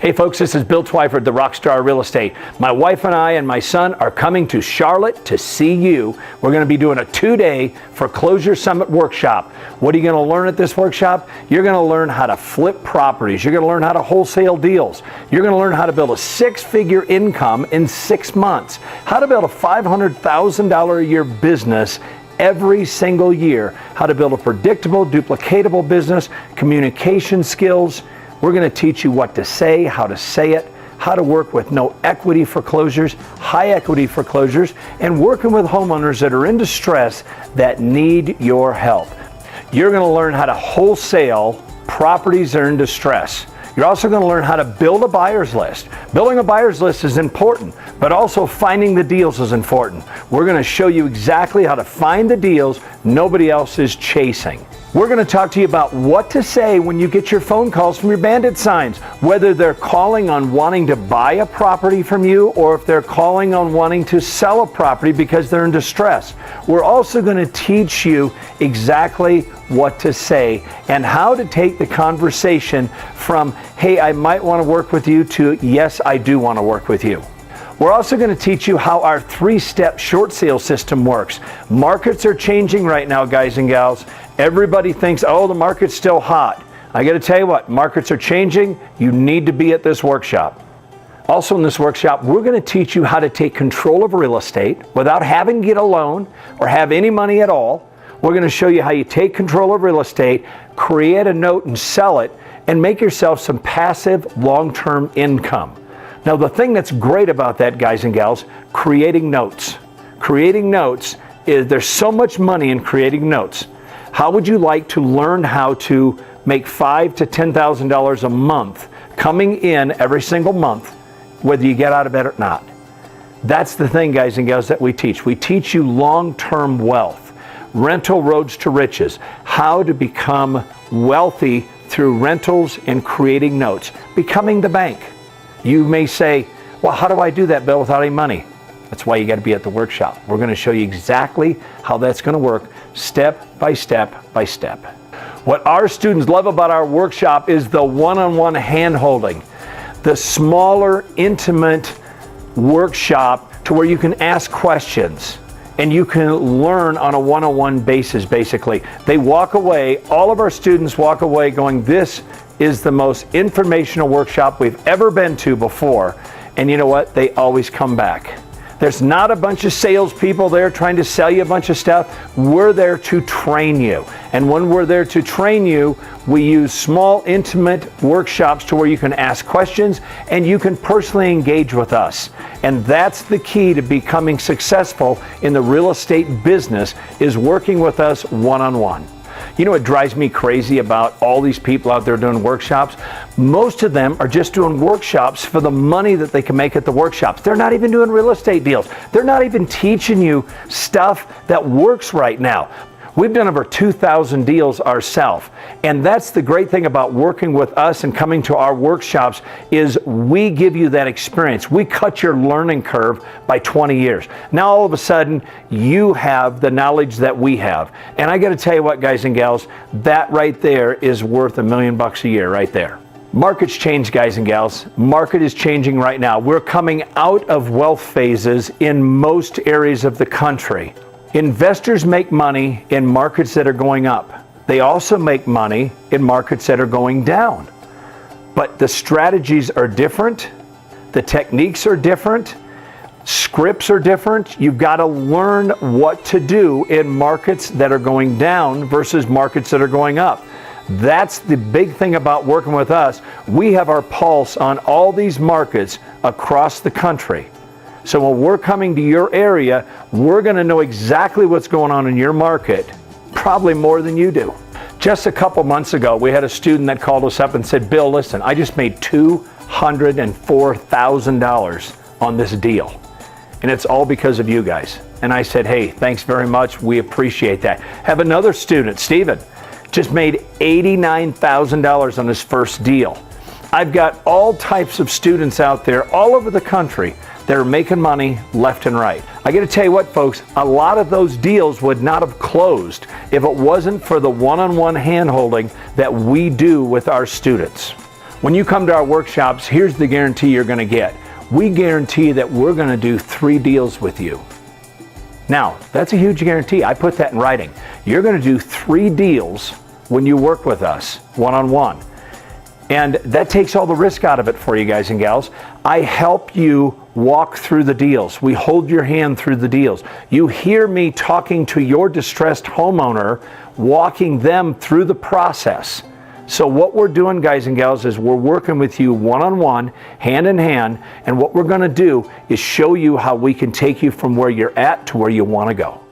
Hey folks, this is Bill Twyford, the Rockstar Real Estate. My wife and I and my son are coming to Charlotte to see you. We're going to be doing a 2-day Foreclosure Summit workshop. What are you going to learn at this workshop? You're going to learn how to flip properties. You're going to learn how to wholesale deals. You're going to learn how to build a 6-figure income in 6 months. How to build a $500,000 a year business every single year. How to build a predictable, duplicatable business, communication skills. We're going to teach you what to say, how to say it, how to work with no equity foreclosures, high equity foreclosures, and working with homeowners that are in distress that need your help. You're going to learn how to wholesale properties that are in distress. You're also going to learn how to build a buyer's list. Building a buyer's list is important, but also finding the deals is important. We're going to show you exactly how to find the deals nobody else is chasing. We're going to talk to you about what to say when you get your phone calls from your bandit signs, whether they're calling on wanting to buy a property from you or if they're calling on wanting to sell a property because they're in distress. We're also going to teach you exactly what to say and how to take the conversation from, hey, I might want to work with you, to, yes, I do want to work with you. We're also going to teach you how our 3-step short sale system works. Markets are changing right now, guys and gals. Everybody thinks, oh, the market's still hot. I got to tell you what, markets are changing. You need to be at this workshop. Also in this workshop, we're going to teach you how to take control of real estate without having to get a loan or have any money at all. We're going to show you how you take control of real estate, create a note and sell it, and make yourself some passive long-term income. Now, the thing that's great about that, guys and gals, creating notes. Creating notes is, there's so much money in creating notes. How would you like to learn how to make $5,000 to $10,000 a month coming in every single month, whether you get out of bed or not? That's the thing, guys and gals, that we teach. We teach you long-term wealth, rental roads to riches, how to become wealthy through rentals and creating notes, becoming the bank. You may say, well, how do I do that, Bill, without any money? That's why you got to be at the workshop. We're going to show you exactly how that's going to work, step by step by step. What our students love about our workshop is the one-on-one hand-holding, the smaller, intimate workshop to where you can ask questions and you can learn on a one-on-one basis, basically. They walk away, all of our students walk away going, this is the most informational workshop we've ever been to before. And you know what? They always come back. There's not a bunch of salespeople there trying to sell you a bunch of stuff. We're there to train you. And when we're there to train you, we use small, intimate workshops to where you can ask questions and you can personally engage with us. And that's the key to becoming successful in the real estate business, is working with us one-on-one. You know what drives me crazy about all these people out there doing workshops? Most of them are just doing workshops for the money that they can make at the workshops. They're not even doing real estate deals. They're not even teaching you stuff that works right now. We've done over 2,000 deals ourselves. And that's the great thing about working with us and coming to our workshops, is we give you that experience. We cut your learning curve by 20 years. Now all of a sudden, you have the knowledge that we have. And I got to tell you what, guys and gals, that right there is worth $1 million a year right there. Markets change, guys and gals. Market is changing right now. We're coming out of wealth phases in most areas of the country. Investors make money in markets that are going up. They also make money in markets that are going down. But the strategies are different. The techniques are different. Scripts are different. You've got to learn what to do in markets that are going down versus markets that are going up. That's the big thing about working with us. We have our pulse on all these markets across the country. So when we're coming to your area, we're going to know exactly what's going on in your market, probably more than you do. Just a couple months ago, we had a student that called us up and said, Bill, listen, I just made $204,000 on this deal. And it's all because of you guys. And I said, hey, thanks very much. We appreciate that. Have another student, Steven, just made $89,000 on his first deal. I've got all types of students out there all over the country that are making money left and right. I got to tell you what, folks, a lot of those deals would not have closed if it wasn't for the one-on-one hand-holding that we do with our students. When you come to our workshops, here's the guarantee you're going to get. We guarantee that we're going to do 3 deals with you. Now, that's a huge guarantee. I put that in writing. You're going to do 3 deals when you work with us one-on-one. And that takes all the risk out of it for you guys and gals. I help you walk through the deals. We hold your hand through the deals. You hear me talking to your distressed homeowner, walking them through the process. So what we're doing, guys and gals, is we're working with you one-on-one, hand in hand, and what we're going to do is show you how we can take you from where you're at to where you want to go.